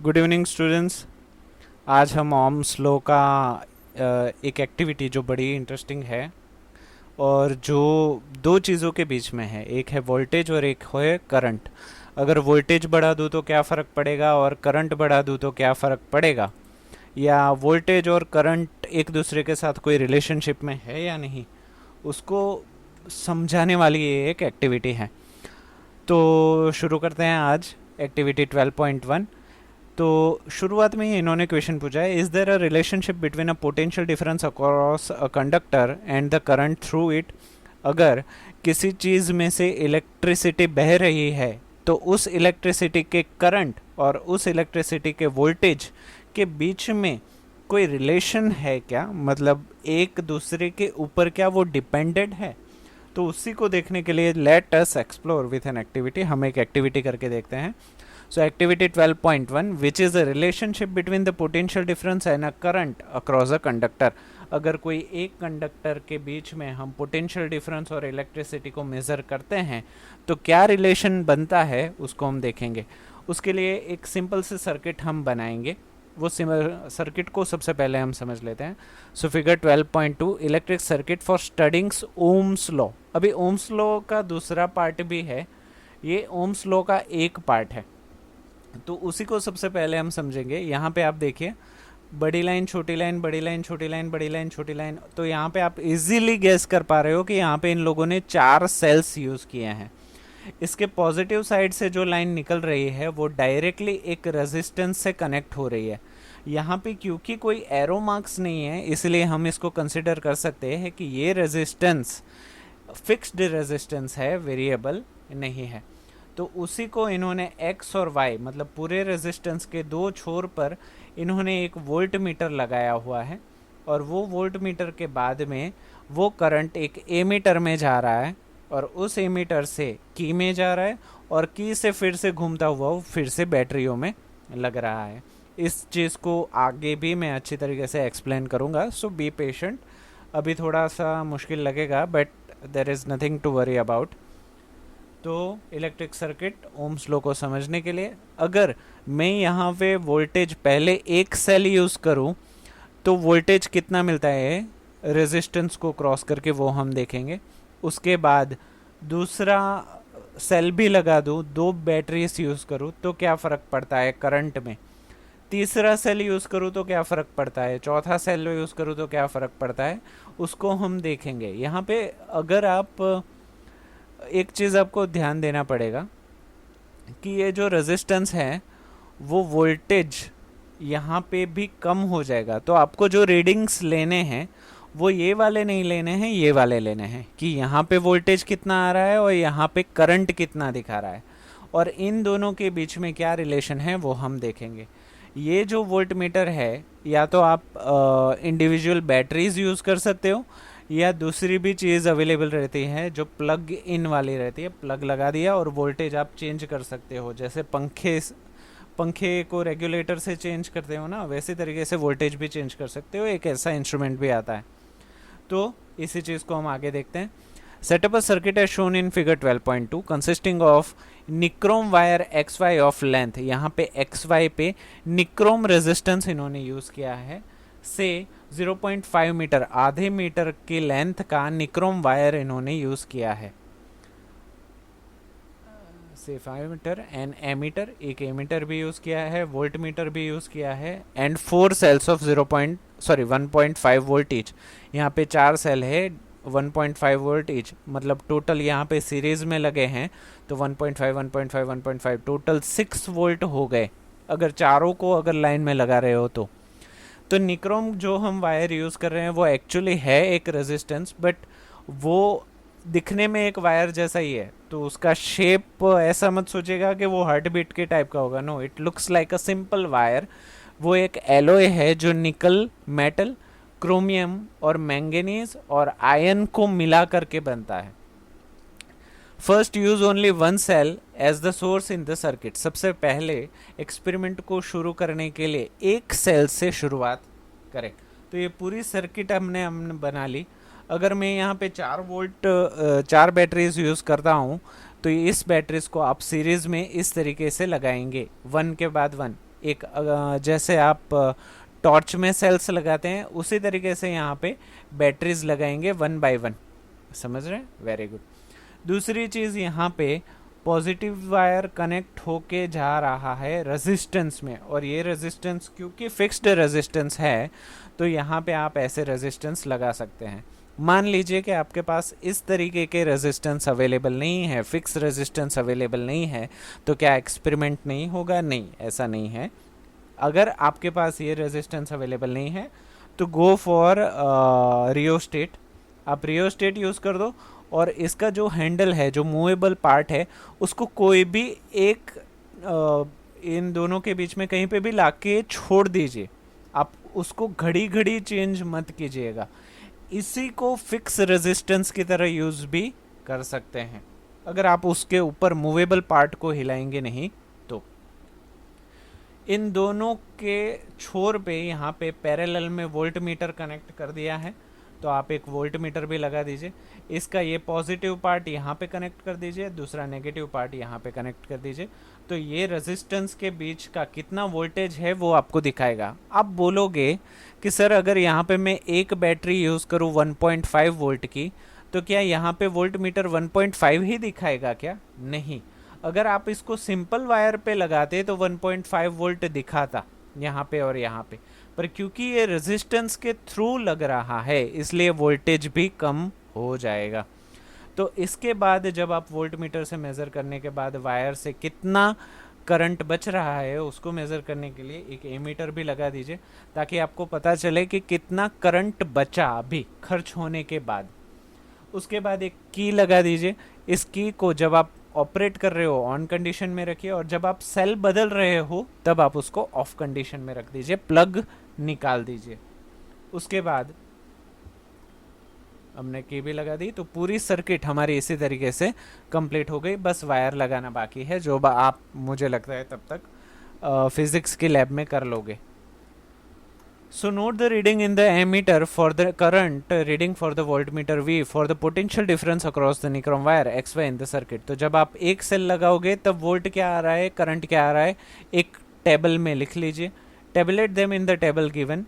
Good evening students. आज हम ohms law का एक एक्टिविटी जो बड़ी इंटरेस्टिंग है और जो दो चीज़ों के बीच में है, एक है वोल्टेज और एक है करंट। अगर वोल्टेज बढ़ा दूँ तो क्या फ़र्क पड़ेगा और करंट बढ़ा दूँ तो क्या फ़र्क पड़ेगा, या वोल्टेज और करंट एक दूसरे के साथ कोई रिलेशनशिप में है या नहीं, उसको समझाने वाली ये एक एक्टिविटी है। तो शुरू करते हैं आज एक्टिविटी 12.1। तो शुरुआत में ही इन्होंने क्वेश्चन पूछा है, is there a relationship between a potential difference across a conductor and the current through it. अगर किसी चीज़ में से इलेक्ट्रिसिटी बह रही है तो उस इलेक्ट्रिसिटी के करंट और उस इलेक्ट्रिसिटी के वोल्टेज के बीच में कोई रिलेशन है क्या, मतलब एक दूसरे के ऊपर क्या वो डिपेंडेंट है। तो उसी को देखने के लिए let us explore with an activity. हम एक एक्टिविटी करके देखते हैं। So activity 12.1, which is the relationship between the potential difference and a current across a conductor। अगर कोई एक कंडक्टर के बीच में हम पोटेंशियल डिफरेंस और इलेक्ट्रिसिटी को मेज़र करते हैं तो क्या रिलेशन बनता है उसको हम देखेंगे। उसके लिए एक सिंपल से सर्किट हम बनाएंगे। वो सर्किट को सबसे पहले हम समझ लेते हैं। So figure 12.2, electric circuit for studyings Ohm's law. अभी ओम्स लॉ का दूसरा पार्ट भी है, ये ओम्स लॉ का एक पार्ट है, तो उसी को सबसे पहले हम समझेंगे। यहाँ पे आप देखिए, बड़ी लाइन छोटी लाइन, बड़ी लाइन छोटी लाइन, बड़ी लाइन छोटी लाइन। तो यहाँ पे आप इजीली गेस कर पा रहे हो कि यहाँ पे इन लोगों ने 4 सेल्स यूज़ किए हैं। इसके पॉजिटिव साइड से जो लाइन निकल रही है वो डायरेक्टली एक रेजिस्टेंस से कनेक्ट हो रही है। यहाँ पे क्योंकि कोई एरो मार्क्स नहीं है इसलिए हम इसको कंसिडर कर सकते हैं कि ये रेजिस्टेंस फिक्स्ड रेजिस्टेंस है, वेरिएबल नहीं है। तो उसी को इन्होंने x और y मतलब पूरे रेजिस्टेंस के दो छोर पर इन्होंने एक वोल्ट मीटर लगाया हुआ है, और वो वोल्ट मीटर के बाद में वो करंट एक एमीटर में जा रहा है और उस एमीटर से की में जा रहा है और की से फिर से घूमता हुआ वो फिर से बैटरियों में लग रहा है। इस चीज़ को आगे भी मैं अच्छी तरीके से एक्सप्लेन करूँगा, सो बी पेशेंट। अभी थोड़ा सा मुश्किल लगेगा but there is nothing to worry about. तो इलेक्ट्रिक सर्किट ओम्स लॉ को समझने के लिए अगर मैं यहाँ पे वोल्टेज पहले एक सेल यूज़ करूँ तो वोल्टेज कितना मिलता है रेजिस्टेंस को क्रॉस करके, वो हम देखेंगे। उसके बाद दूसरा सेल भी लगा दूँ, दो बैटरीज यूज़ करूँ तो क्या फ़र्क पड़ता है करंट में। तीसरा सेल यूज़ करूँ तो क्या फ़र्क पड़ता है, चौथा सेल यूज़ करूँ तो क्या फ़र्क पड़ता है, उसको हम देखेंगे। यहाँ पे अगर आप एक चीज़ आपको ध्यान देना पड़ेगा कि ये जो रेजिस्टेंस है वो वोल्टेज यहाँ पे भी कम हो जाएगा। तो आपको जो रीडिंग्स लेने हैं वो ये वाले नहीं लेने हैं, ये वाले लेने हैं कि यहाँ पे वोल्टेज कितना आ रहा है और यहाँ पे करंट कितना दिखा रहा है, और इन दोनों के बीच में क्या रिलेशन है वो हम देखेंगे। ये जो वोल्ट मीटर है या तो आप इंडिविजुअल बैटरीज यूज़ कर सकते हो या दूसरी भी चीज़ अवेलेबल रहती है जो प्लग इन वाली रहती है, प्लग लगा दिया और वोल्टेज आप चेंज कर सकते हो। जैसे पंखे को रेगुलेटर से चेंज करते हो ना, वैसे तरीके से वोल्टेज भी चेंज कर सकते हो। एक ऐसा इंस्ट्रूमेंट भी आता है। तो इसी चीज़ को हम आगे देखते हैं। Set up a circuit as shown in figure 12.2 consisting of nichrome wire X Y of length. यहाँ पे एक्स वाई पे निक्रोम रेजिस्टेंस इन्होंने यूज़ किया है से 0.5 मीटर, आधे मीटर की लेंथ का निक्रोम वायर इन्होंने यूज़ किया है। से 5 मीटर एंड एमीटर, एक एमीटर भी यूज़ किया है, वोल्ट मीटर भी यूज़ किया है, and 4 cells of 1.5 volt each. यहाँ पे 4 सेल है 1.5 वोल्ट ईच, मतलब टोटल यहाँ पे सीरीज में लगे हैं तो 1.5 1.5 1.5 टोटल 6 वोल्ट हो गए अगर चारों को अगर लाइन में लगा रहे हो तो निक्रोम जो हम वायर यूज़ कर रहे हैं वो एक्चुअली है एक रेजिस्टेंस, बट वो दिखने में एक वायर जैसा ही है। तो उसका शेप ऐसा मत सोचेगा कि वो हार्ट बीट के टाइप का होगा, no, it looks like a simple wire. वो एक एलोय है जो निकल, मेटल, क्रोमियम और मैंगनीज और आयन को मिला करके बनता है। First use only one cell as the source in the circuit. सबसे पहले एक्सपेरिमेंट को शुरू करने के लिए एक सेल से शुरुआत करें। तो ये पूरी सर्किट हमने बना ली। अगर मैं यहाँ पे 4 बैटरीज यूज़ करता हूँ तो इस बैटरीज को आप सीरीज में इस तरीके से लगाएंगे, वन के बाद वन। एक जैसे आप टॉर्च में सेल्स लगाते हैं उसी तरीके से यहाँ पे बैटरीज लगाएंगे वन बाय वन। समझ रहे हैं? Very good. दूसरी चीज यहाँ पे पॉजिटिव वायर कनेक्ट होके जा रहा है रेजिस्टेंस में, और ये रेजिस्टेंस क्योंकि फिक्स्ड रेजिस्टेंस है तो यहाँ पे आप ऐसे रेजिस्टेंस लगा सकते हैं। मान लीजिए कि आपके पास इस तरीके के रेजिस्टेंस अवेलेबल नहीं है, फिक्स रेजिस्टेंस अवेलेबल नहीं है, तो क्या एक्सपेरिमेंट नहीं होगा? नहीं, ऐसा नहीं है। अगर आपके पास ये रेजिस्टेंस अवेलेबल नहीं है तो गो फॉर रियोस्टेट। आप रियोस्टेट यूज़ कर दो, और इसका जो हैंडल है, जो मूवेबल पार्ट है, उसको कोई भी एक इन दोनों के बीच में कहीं पे भी लाके छोड़ दीजिए। आप उसको घड़ी घड़ी चेंज मत कीजिएगा। इसी को फिक्स रेजिस्टेंस की तरह यूज भी कर सकते हैं अगर आप उसके ऊपर मूवेबल पार्ट को हिलाएंगे नहीं तो। इन दोनों के छोर पे यहाँ पे पैरेलल में वोल्ट मीटर कनेक्ट कर दिया है, तो आप एक वोल्ट मीटर भी लगा दीजिए। इसका ये पॉजिटिव पार्ट यहाँ पे कनेक्ट कर दीजिए, दूसरा नेगेटिव पार्ट यहाँ पे कनेक्ट कर दीजिए। तो ये रेजिस्टेंस के बीच का कितना वोल्टेज है वो आपको दिखाएगा। आप बोलोगे कि सर अगर यहाँ पे मैं एक बैटरी यूज़ करूँ 1.5 वोल्ट की, तो क्या यहाँ पे वोल्ट मीटर 1.5 ही दिखाएगा क्या? नहीं। अगर आप इसको सिंपल वायर पे लगाते तो 1.5 वोल्ट दिखाता यहाँ पे और यहाँ पे, पर क्योंकि ये रेजिस्टेंस के थ्रू लग रहा है इसलिए वोल्टेज भी कम हो जाएगा। तो इसके बाद जब आप वोल्ट मीटर से मेज़र करने के बाद वायर से कितना करंट बच रहा है उसको मेज़र करने के लिए एक एमीटर भी लगा दीजिए, ताकि आपको पता चले कि कितना करंट बचा अभी खर्च होने के बाद। उसके बाद एक की लगा दीजिए। इस की को जब आप ऑपरेट कर रहे हो ऑन कंडीशन में रखिए, और जब आप सेल बदल रहे हो तब आप उसको ऑफ कंडीशन में रख दीजिए, प्लग निकाल दीजिए। उसके बाद हमने की भी लगा दी, तो पूरी सर्किट हमारी इसी तरीके से कंप्लीट हो गई। बस वायर लगाना बाकी है, जो आप मुझे लगता है तब तक फिजिक्स की लैब में कर लोगे। So note the reading in the ammeter for the current reading for the voltmeter V for the potential difference across the nichrome wire XY in the circuit। तो जब आप एक सेल लगाओगे तब वोल्ट क्या आ रहा है, करंट क्या आ रहा है, एक टेबल में लिख लीजिए। Tabulate them in the table given।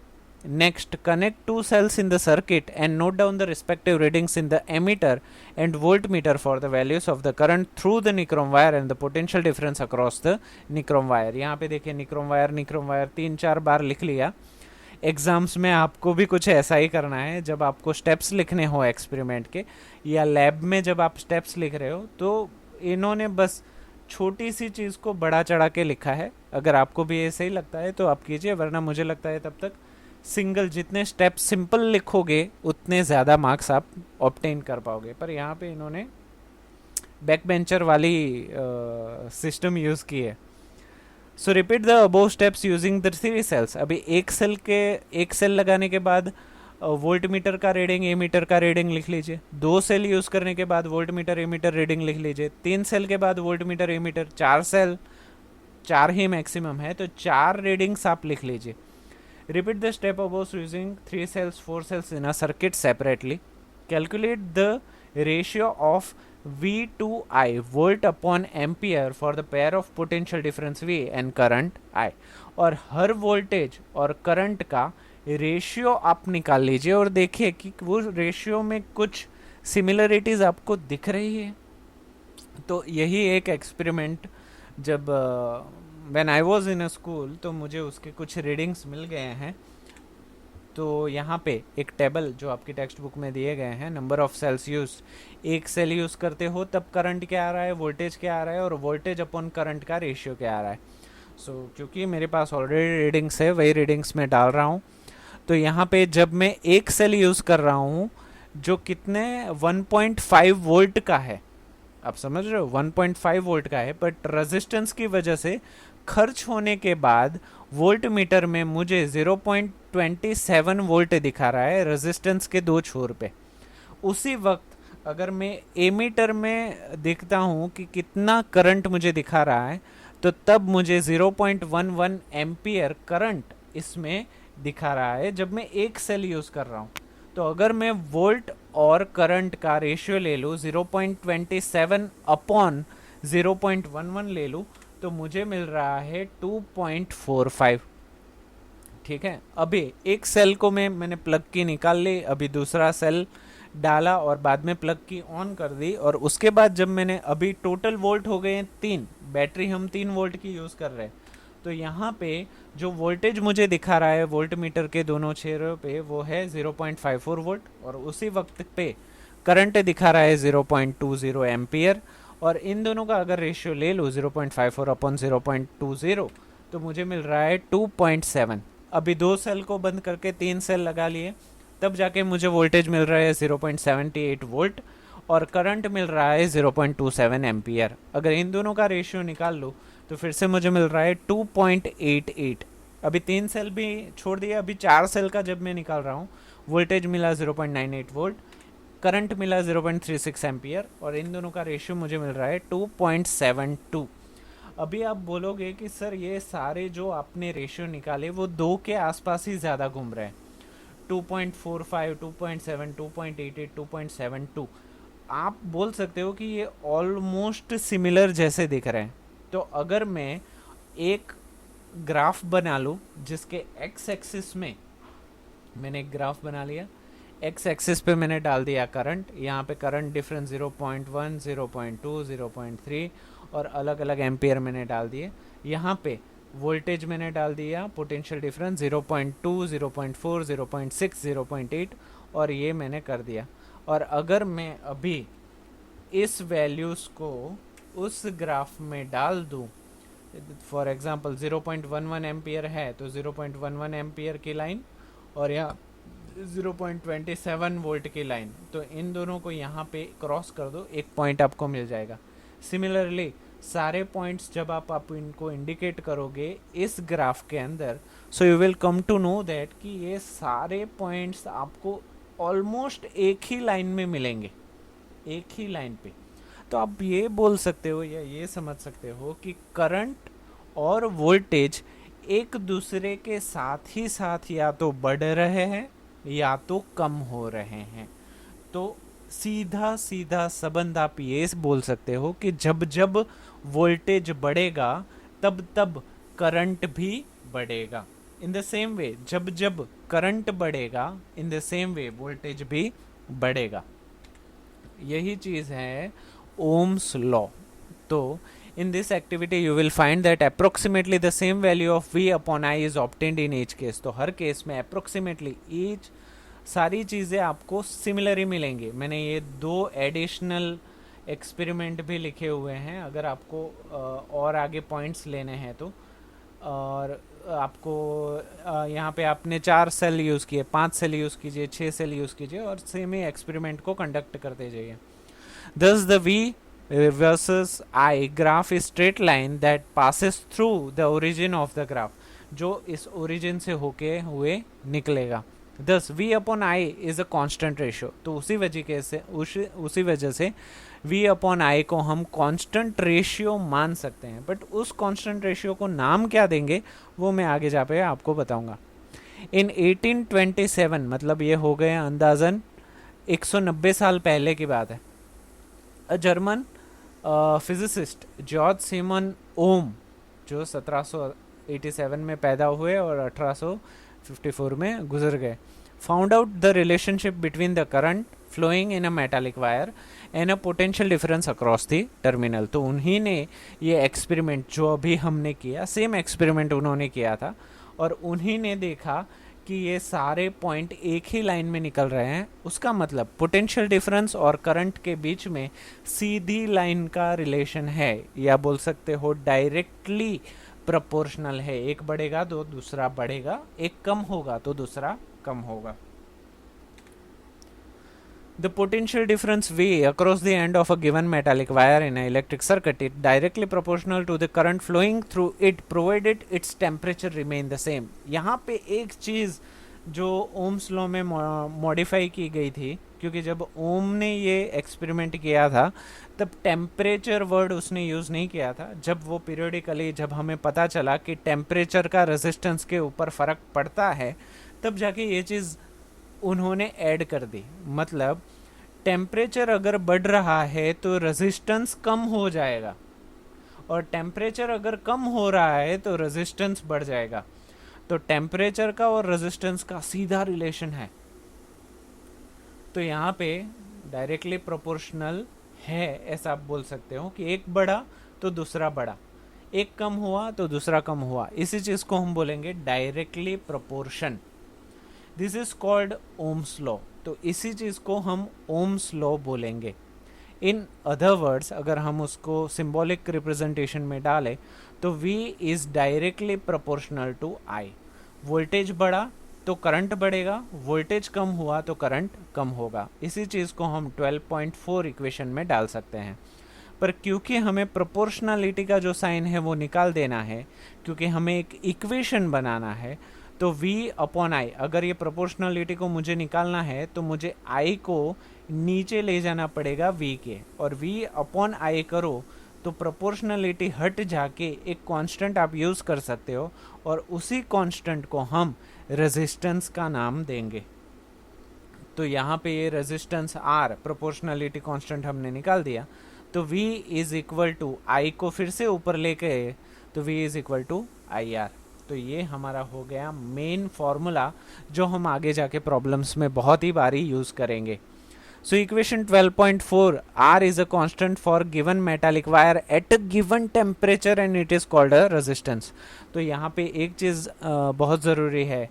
Next, connect two cells in the circuit and note down the respective readings in the ammeter and voltmeter for the values of the current through the nichrome wire and the potential difference across the nichrome wire। यहाँ पे देखिए nichrome wire 3-4 बार लिख लिया। Exams में आपको भी कुछ ऐसा ही करना है। जब आपको स्टेप्स लिखने हो एक्सपेरिमेंट के, या लैब में जब आप स्टेप्स लिख रहे हो, तो इन्होंने बस छोटी सी चीज़ को बड़ा चढ़ा के लिखा है। अगर आपको भी ऐसे ही लगता है तो आप कीजिए, वरना मुझे लगता है तब तक सिंगल जितने स्टेप सिंपल लिखोगे उतने ज़्यादा मार्क्स आप ऑब्टेन कर पाओगे। पर यहाँ पे इन्होंने बैक बेंचर वाली सिस्टम यूज़ की है। So repeat the above steps using the 3 cells. अभी एक सेल लगाने के बाद वोल्ट मीटर का रीडिंग, एमीटर का रीडिंग लिख लीजिए। 2 सेल यूज़ करने के बाद वोल्ट मीटर एमीटर रीडिंग लिख लीजिए। 3 सेल के बाद वोल्ट मीटर एमीटर। 4 सेल, 4 ही मैक्सिमम है, तो 4 रीडिंग्स आप लिख लीजिए। Repeat the step above using 3 cells 4 cells in a circuit separately. Calculate the ratio of V to I volt upon ampere for the pair of potential difference V and current I। और हर voltage और current का ratio आप निकाल लीजिए और देखिए कि वो रेशियो में कुछ सिमिलरिटीज आपको दिख रही है। तो यही एक एक्सपेरिमेंट जब when I was in a school, तो मुझे उसके कुछ रीडिंग्स मिल गए हैं। तो यहाँ पे एक टेबल जो आपकी टेक्स्ट बुक में दिए गए हैं, नंबर ऑफ सेल्स यूज, एक सेल यूज़ करते हो तब करंट क्या आ रहा है, वोल्टेज क्या आ रहा है, और वोल्टेज अपॉन करंट का रेशियो क्या आ रहा है। सो क्योंकि मेरे पास ऑलरेडी रीडिंग्स है, वही रीडिंग्स में डाल रहा हूँ। तो यहाँ पे जब मैं एक सेल यूज़ कर रहा हूँ जो कितने 1.5 वोल्ट का है, आप समझ रहे हो, 1.5 वोल्ट का है, बट रेजिस्टेंस की वजह से खर्च होने के बाद वोल्ट मीटर में मुझे 0.27 वोल्ट दिखा रहा है रेजिस्टेंस के 2 छोर पे। उसी वक्त अगर मैं एमीटर में देखता हूँ कि कितना करंट मुझे दिखा रहा है, तो तब मुझे 0.11 एम्पियर करंट इसमें दिखा रहा है जब मैं एक सेल यूज़ कर रहा हूँ। तो अगर मैं वोल्ट और करंट का रेशियो ले लूँ 0.27 अपॉन 0.11 ले लूँ, तो मुझे मिल रहा है 2.45। ठीक है, अभी एक सेल को मैंने प्लग की निकाल ली, अभी दूसरा सेल डाला और बाद में प्लग की ऑन कर दी, और उसके बाद जब मैंने अभी टोटल वोल्ट हो गए हैं 3, बैटरी हम 3 वोल्ट की यूज़ कर रहे हैं। तो यहाँ पे जो वोल्टेज मुझे दिखा रहा है वोल्ट मीटर के दोनों छोरों पे वो है 0.54 वोल्ट, और उसी वक्त पे करंट दिखा रहा है 0.20 एम्पियर। और इन दोनों का अगर रेशियो ले लो 0.54 अपॉन 0.20, तो मुझे मिल रहा है 2.7। अभी 2 सेल को बंद करके 3 सेल लगा लिए, तब जाके मुझे वोल्टेज मिल रहा है 0.78 वोल्ट, और करंट मिल रहा है 0.27 एम्पियर। अगर इन दोनों का रेशियो निकाल लो तो फिर से मुझे मिल रहा है 2.88। अभी 3 सेल भी छोड़ दिया, अभी 4 सेल का जब मैं निकाल रहा हूँ वोल्टेज मिला 0.98 वोल्ट, करंट मिला 0.36 एम्पियर, और इन दोनों का रेशियो मुझे मिल रहा है 2.72। अभी आप बोलोगे कि सर ये सारे जो आपने रेशियो निकाले वो 2 के आसपास ही ज़्यादा घूम रहे हैं, 2.45, 2.7, 2.88, 2.72। आप बोल सकते हो कि ये ऑलमोस्ट सिमिलर जैसे दिख रहे हैं। तो अगर मैं एक ग्राफ बना लूँ जिसके एक्स एक्सिस में मैंने एक ग्राफ बना लिया, एक्स एक्सिस पे मैंने डाल दिया करंट, यहाँ पे करंट डिफरेंस 0.1, 0.2, 0.3 और अलग अलग एम्पियर मैंने डाल दिए। यहाँ पे वोल्टेज मैंने डाल दिया, पोटेंशियल डिफरेंस 0.2, 0.4, 0.6, 0.8, और ये मैंने कर दिया। और अगर मैं अभी इस वैल्यूज़ को उस ग्राफ में डाल दूँ, फॉर एग्जांपल 0.11 एम्पियर है तो 0.11 एम्पियर की लाइन, और यहाँ 0.27 वोल्ट की लाइन, तो इन दोनों को यहाँ पे क्रॉस कर दो, एक पॉइंट आपको मिल जाएगा। सिमिलरली सारे पॉइंट्स जब आप इनको इंडिकेट करोगे इस ग्राफ के अंदर, so you will come to know that कि ये सारे पॉइंट्स आपको ऑलमोस्ट एक ही लाइन में मिलेंगे, एक ही लाइन पे। तो आप ये बोल सकते हो या ये समझ सकते हो कि करंट और वोल्टेज एक दूसरे के साथ ही साथ या तो बढ़ रहे हैं या तो कम हो रहे हैं। तो सीधा सीधा संबंध आप ये बोल सकते हो कि जब जब वोल्टेज बढ़ेगा तब तब करंट भी बढ़ेगा। इन द सेम वे जब जब करंट बढ़ेगा in the same way voltage भी बढ़ेगा। यही चीज़ है ओम्स लॉ। तो in this activity you will find that approximately the same value of V upon I is obtained in each case। तो हर case में approximately each सारी चीज़ें आपको सिमिलर ही मिलेंगी। मैंने ये 2 एडिशनल एक्सपेरिमेंट भी लिखे हुए हैं अगर आपको और आगे पॉइंट्स लेने हैं तो। और आपको यहाँ पे आपने 4 सेल यूज़ किए, 5 सेल यूज़ कीजिए, 6 सेल यूज़ कीजिए और सेम ही एक्सपेरिमेंट को कंडक्ट करते जाइए। Thus the V versus I graph is straight line that passes through the origin of the graph, जो इस origin से होके हुए निकलेगा। Thus V upon I is a constant ratio। तो उसी वजह से V upon I को हम constant ratio मान सकते हैं, बट उस constant ratio को नाम क्या देंगे वो मैं आगे जा पे आपको बताऊंगा। In 1827 मतलब ये हो गए अंदाजन 190 साल पहले की बात है, अ जर्मन फिजिसिस्ट जॉर्ज सिमन ओम, जो 1787 में पैदा हुए और 1854 में गुजर गए, found out the relationship between the current flowing in a metallic wire and a potential difference across the terminal. तो उन्हीं ने ये एक्सपेरिमेंट जो अभी हमने किया, सेम एक्सपेरिमेंट उन्होंने किया था, और उन्हीं ने देखा कि ये सारे पॉइंट एक ही लाइन में निकल रहे हैं। उसका मतलब पोटेंशियल डिफरेंस और करंट के बीच में सीधी लाइन का रिलेशन है, या बोल सकते हो डायरेक्टली प्रोपोर्शनल है। एक बढ़ेगा तो दूसरा बढ़ेगा, एक कम होगा तो दूसरा कम होगा। The potential difference V across the end of a given metallic wire in an electric circuit is directly proportional to the current flowing through it provided its temperature remain the same। यहाँ पे एक चीज़ जो Ohm's law में modify की गई थी, क्योंकि जब ओम ने ये एक्सपेरिमेंट किया था तब टेम्परेचर वर्ड उसने यूज़ नहीं किया था। जब वो पीरियोडिकली जब हमें पता चला कि टेम्परेचर का रेजिस्टेंस के ऊपर फ़र्क पड़ता है, तब जाके ये चीज़ उन्होंने ऐड कर दी। मतलब टेम्परेचर अगर बढ़ रहा है तो रेजिस्टेंस कम हो जाएगा, और टेम्परेचर अगर कम हो रहा है तो रेजिस्टेंस बढ़ जाएगा। तो टेम्परेचर का और रेजिस्टेंस का सीधा रिलेशन है। तो यहाँ पे डायरेक्टली प्रोपोर्शनल है, ऐसा आप बोल सकते हो कि एक बढ़ा तो दूसरा बढ़ा, एक कम हुआ तो दूसरा कम हुआ। इसी चीज को हम बोलेंगे directly proportion. This is called Ohm's law. तो इसी चीज को हम ओम्स लॉ बोलेंगे। इन अदर वर्ड्स अगर हम उसको सिंबॉलिक रिप्रेजेंटेशन में डालें तो V is directly proportional to I। Voltage बढ़ा तो करंट बढ़ेगा, वोल्टेज कम हुआ तो करंट कम होगा। इसी चीज को हम 12.4 इक्वेशन में डाल सकते हैं। पर क्योंकि हमें प्रोपोर्शनलिटी का जो साइन है वो निकाल देना है, क्योंकि हमें एक इक्वेशन बनाना है, तो V अपॉन I, अगर ये प्रोपोर्शनलिटी को मुझे निकालना है तो मुझे I को नीचे ले जाना पड़ेगा V के, और V अपॉन I करो तो प्रोपोर्शनलिटी हट जाके एक कांस्टेंट आप यूज कर सकते हो, और उसी कांस्टेंट को हम रेजिस्टेंस का नाम देंगे। तो यहाँ पे ये रेजिस्टेंस R प्रोपोर्शनलिटी कांस्टेंट हमने निकाल दिया, तो V is equal to I को फिर से ऊपर लेके, तो V is equal to IR। तो ये हमारा हो गया मेन फॉर्मूला जो हम आगे जाके प्रॉब्लम्स में बहुत ही बारी यूज करेंगे। So equation 12.4, R is a constant for given metallic wire at a given temperature and it is called a resistance। तो यहाँ पे एक चीज़ बहुत ज़रूरी है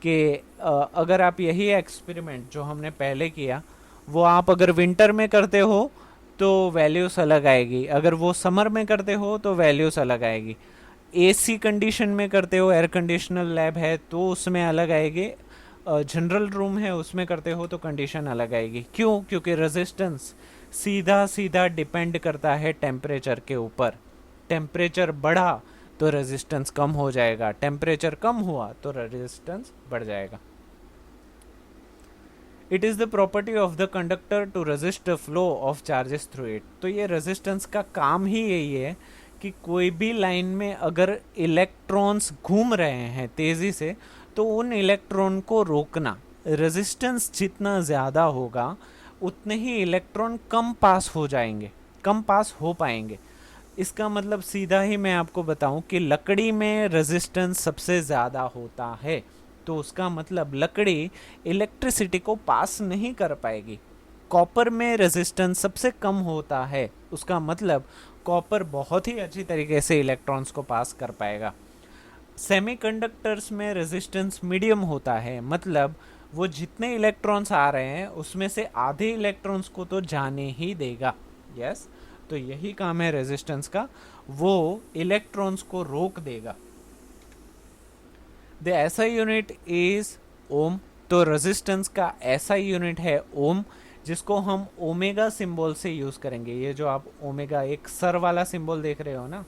कि अगर आप यही एक्सपेरिमेंट जो हमने पहले किया वो आप अगर विंटर में करते हो तो वैल्यूज़ अलग आएगी, अगर वो समर में करते हो तो वैल्यूज़ अलग आएगी। AC कंडीशन में करते हो, एयर कंडीशनर लैब है तो उसमें अलग आएगी, जनरल रूम है उसमें करते हो तो कंडीशन अलग आएगी। क्यों? क्योंकि रेजिस्टेंस सीधा सीधा डिपेंड करता है टेम्परेचर के ऊपर। टेम्परेचर बढ़ा तो रेजिस्टेंस कम हो जाएगा, टेम्परेचर कम हुआ तो रेजिस्टेंस बढ़ जाएगा। It is the property of the conductor to resist the flow of charges through it. तो ये रेजिस्टेंस का काम ही यही है कि कोई भी लाइन में अगर इलेक्ट्रॉन्स घूम रहे हैं तेजी से तो उन इलेक्ट्रॉन को रोकना। रेजिस्टेंस जितना ज़्यादा होगा उतने ही इलेक्ट्रॉन कम पास हो जाएंगे, कम पास हो पाएंगे। इसका मतलब सीधा ही मैं आपको बताऊं कि लकड़ी में रेजिस्टेंस सबसे ज़्यादा होता है, तो उसका मतलब लकड़ी इलेक्ट्रिसिटी को पास नहीं कर पाएगी। कॉपर में रेजिस्टेंस सबसे कम होता है, उसका मतलब कॉपर बहुत ही अच्छी तरीके से इलेक्ट्रॉन्स को पास कर पाएगा। सेमीकंडक्टर्स में रेजिस्टेंस मीडियम होता है, मतलब वो जितने इलेक्ट्रॉन्स आ रहे हैं उसमें से आधे इलेक्ट्रॉन्स को तो जाने ही देगा। यस, तो यही काम है रेजिस्टेंस का, वो इलेक्ट्रॉन्स को रोक देगा। द एसआई यूनिट इज ओम। तो रेजिस्टेंस का एसआई यूनिट है ओम, जिसको हम ओमेगा सिंबल से यूज करेंगे। ये जो आप ओमेगा एक सर वाला सिंबल देख रहे हो ना,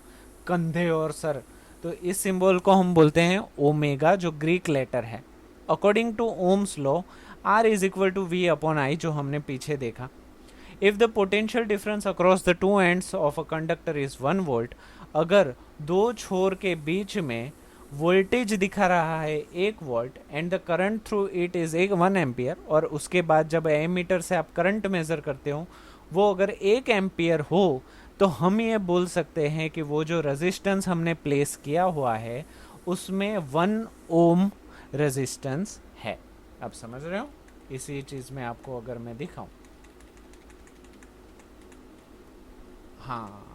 कंधे और सर, तो इस सिंबल को हम बोलते हैं ओमेगा, जो ग्रीक लेटर है। According to Ohm's law R is equal to V upon I, जो हमने पीछे देखा। If the potential difference across the two ends of a conductor is 1 volt, अगर दो छोर के बीच में वोल्टेज दिखा रहा है 1 volt and the current through it is 1 ampere, और उसके बाद जब एमीटर से आप करंट मेजर करते हो वो अगर 1 एम्पियर हो, तो हम ये बोल सकते हैं कि वो जो रेजिस्टेंस हमने प्लेस किया हुआ है उसमें 1 ओम रेजिस्टेंस है। आप समझ रहे हो? इसी चीज में आपको अगर मैं दिखाऊं, हाँ,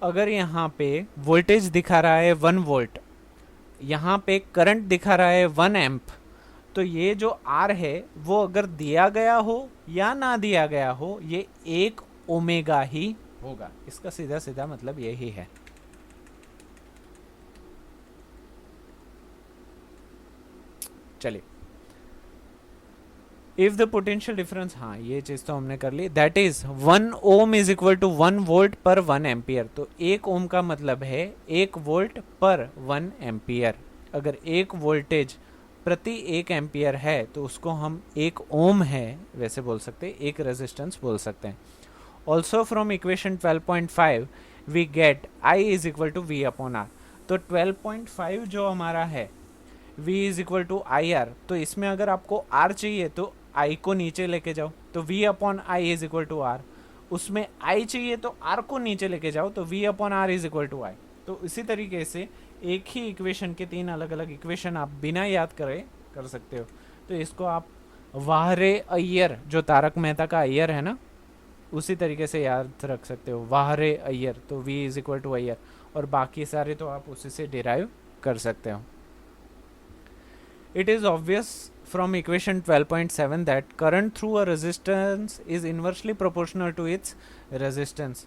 अगर यहाँ पे वोल्टेज दिखा रहा है 1 वोल्ट, यहाँ पे करंट दिखा रहा है 1 एम्प, तो ये जो R है वो अगर दिया गया हो या ना दिया गया हो, ये 1 ओमेगा ही होगा। इसका सीधा सीधा मतलब यही है। चलिए, इफ द पोटेंशियल डिफरेंस, हाँ ये चीज तो हमने कर ली, that is 1 ohm is equal to 1 volt पर 1 एम्पियर। तो 1 ओम का मतलब है 1 वोल्ट पर 1 एम्पियर। अगर 1 वोल्टेज प्रति 1 एम्पियर है तो उसको हम 1 ओम है वैसे बोल सकते हैं, 1 रेजिस्टेंस बोल सकते हैं। Also from equation 12.5 we get I is equal to V upon R। तो 12.5 जो हमारा है V is equal to IR, तो इसमें अगर आपको R चाहिए तो I को नीचे लेके जाओ, तो V upon I is equal to R। उसमें आई चाहिए तो आर को नीचे लेके जाओ, तो V upon R is equal to I. तो इसी तरीके से एक ही इक्वेशन के तीन अलग अलग इक्वेशन आप बिना याद करे कर सकते हो। तो इसको आप वाहरे अय्यर, जो तारक मेहता का अय्यर है ना, उसी तरीके से याद रख सकते हो, वाहरे अय्यर, तो V is equal to I R, और बाकी सारे तो आप उसी से डिराइव कर सकते हो। It is obvious from equation 12.7 that current through a resistance is inversely proportional to its resistance.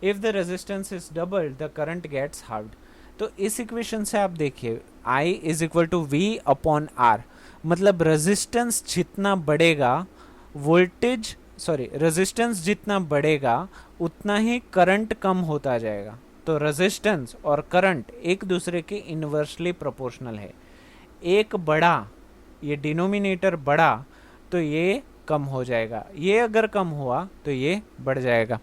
If the resistance is doubled, the current gets halved. तो इस इक्वेशन से आप देखिए I is equal to V upon R, मतलब resistance जितना बढ़ेगा voltage, resistance जितना बढ़ेगा उतना ही करंट कम होता जाएगा। तो रेजिस्टेंस और करंट एक दूसरे के इनवर्सली प्रोपोर्शनल है। एक बढ़ा, ये डिनोमिनेटर बढ़ा तो ये कम हो जाएगा, ये अगर कम हुआ तो ये बढ़ जाएगा।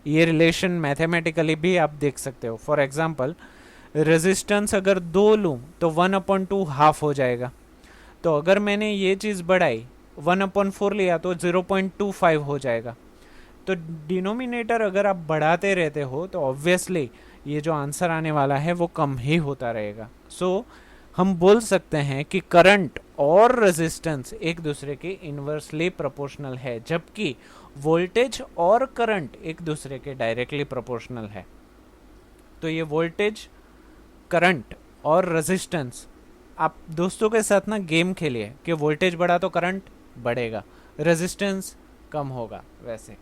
ये रिलेशन मैथमेटिकली भी आप देख सकते हो। फॉर एग्जांपल रेजिस्टेंस अगर 2 लूँ तो 1/2 हाफ हो जाएगा। तो अगर मैंने ये चीज़ बढ़ाई 1/4 लिया तो 0.25 हो जाएगा। तो डिनोमिनेटर अगर आप बढ़ाते रहते हो तो ऑब्वियसली ये जो आंसर आने वाला है वो कम ही होता रहेगा। सो हम बोल सकते हैं कि करंट और रेजिस्टेंस एक दूसरे के इनवर्सली प्रोपोर्शनल है, जबकि वोल्टेज और करंट एक दूसरे के डायरेक्टली प्रोपोर्शनल है। तो ये वोल्टेज, करंट और रेजिस्टेंस, आप दोस्तों के साथ ना गेम खेलिए कि वोल्टेज बढ़ा तो करंट बढ़ेगा, रेजिस्टेंस कम होगा, वैसे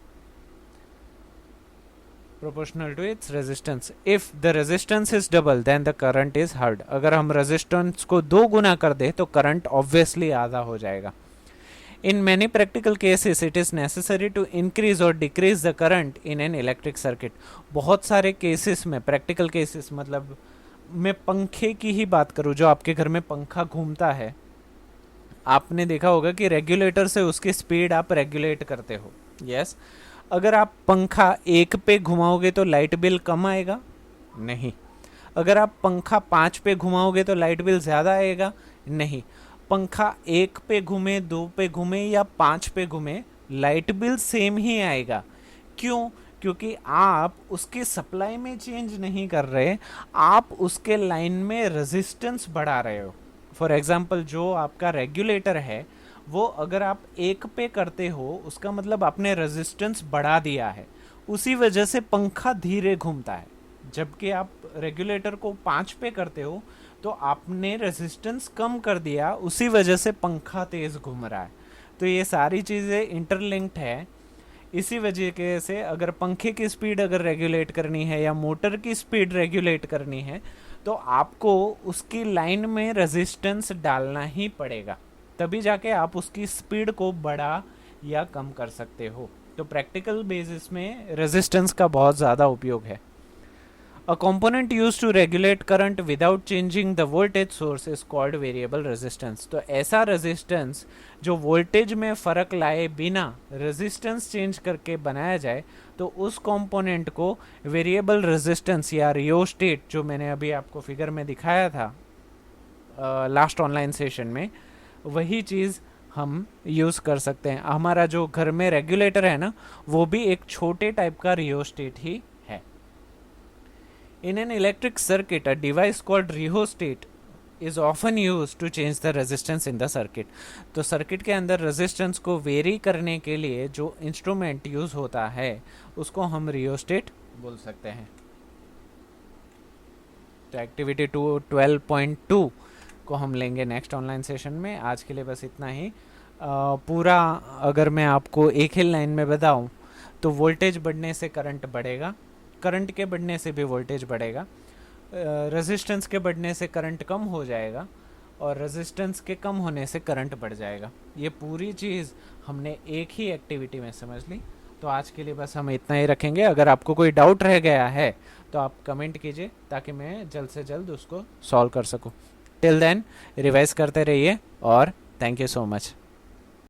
proportional to its resistance. If the resistance is double, then the current is halved. अगर हम resistance को 2 गुना कर दे तो करंट obviously आधा हो जाएगा। In many practical cases, it is necessary to increase or decrease the current in an electric circuit. बहुत सारे केसेस में, प्रैक्टिकल केसेस मतलब मैं पंखे की ही बात करूँ, जो आपके घर में पंखा घूमता है, आपने देखा होगा कि रेगुलेटर से उसकी स्पीड आप रेगुलेट करते हो। यस, अगर आप पंखा 1 पे घुमाओगे तो लाइट बिल कम आएगा? नहीं। अगर आप पंखा 5 पे घुमाओगे तो लाइट बिल ज़्यादा आएगा? नहीं। पंखा 1 पे घूमे, 2 पे घूमे या 5 पे घूमे, लाइट बिल सेम ही आएगा। क्यों? क्योंकि आप उसकी सप्लाई में चेंज नहीं कर रहे, आप उसके लाइन में रेजिस्टेंस बढ़ा रहे हो। फॉर एग्जाम्पल, जो आपका रेगुलेटर है वो अगर आप 1 पे करते हो, उसका मतलब आपने रेजिस्टेंस बढ़ा दिया है, उसी वजह से पंखा धीरे घूमता है। जबकि आप रेगुलेटर को 5 पे करते हो तो आपने रेजिस्टेंस कम कर दिया, उसी वजह से पंखा तेज घूम रहा है। तो ये सारी चीज़ें इंटरलिंक्ड है। इसी वजह से अगर पंखे की स्पीड अगर रेगुलेट करनी है या मोटर की स्पीड रेगुलेट करनी है तो आपको उसकी लाइन में रेजिस्टेंस डालना ही पड़ेगा, तभी जाके आप उसकी स्पीड को बढ़ा या कम कर सकते हो। तो प्रैक्टिकल बेसिस में रेजिस्टेंस का बहुत ज़्यादा उपयोग है। A component used to regulate current without changing the voltage source is called variable resistance. तो ऐसा रेजिस्टेंस जो वोल्टेज में फ़र्क लाए बिना रेजिस्टेंस चेंज करके बनाया जाए, तो उस कंपोनेंट को वेरिएबल रेजिस्टेंस या रियोस्टेट, जो मैंने अभी आपको फिगर में दिखाया था लास्ट ऑनलाइन सेशन में, वही चीज़ हम यूज़ कर सकते हैं। हमारा जो घर में रेगुलेटर है ना, वो भी एक छोटे टाइप का रियोस्टेट ही है। In an electric circuit a device called rheostat is often used to change the resistance in the circuit. तो सर्किट के अंदर रेजिस्टेंस को वेरी करने के लिए जो इंस्ट्रूमेंट यूज होता है उसको हम रियोस्टेट बोल सकते हैं। तो एक्टिविटी 12.2 को हम लेंगे नेक्स्ट ऑनलाइन सेशन में। आज के लिए बस इतना ही। पूरा अगर मैं आपको एक ही लाइन में बताऊं तो वोल्टेज बढ़ने से करंट बढ़ेगा, करंट के बढ़ने से भी वोल्टेज बढ़ेगा, रेजिस्टेंस के बढ़ने से करंट कम हो जाएगा और रेजिस्टेंस के कम होने से करंट बढ़ जाएगा। ये पूरी चीज़ हमने एक ही एक्टिविटी में समझ ली। तो आज के लिए बस हम इतना ही रखेंगे। अगर आपको कोई डाउट रह गया है तो आप कमेंट कीजिए ताकि मैं जल्द से जल्द उसको सॉल्व कर सकूं। टिल देन रिवाइज करते रहिए और थैंक यू सो मच।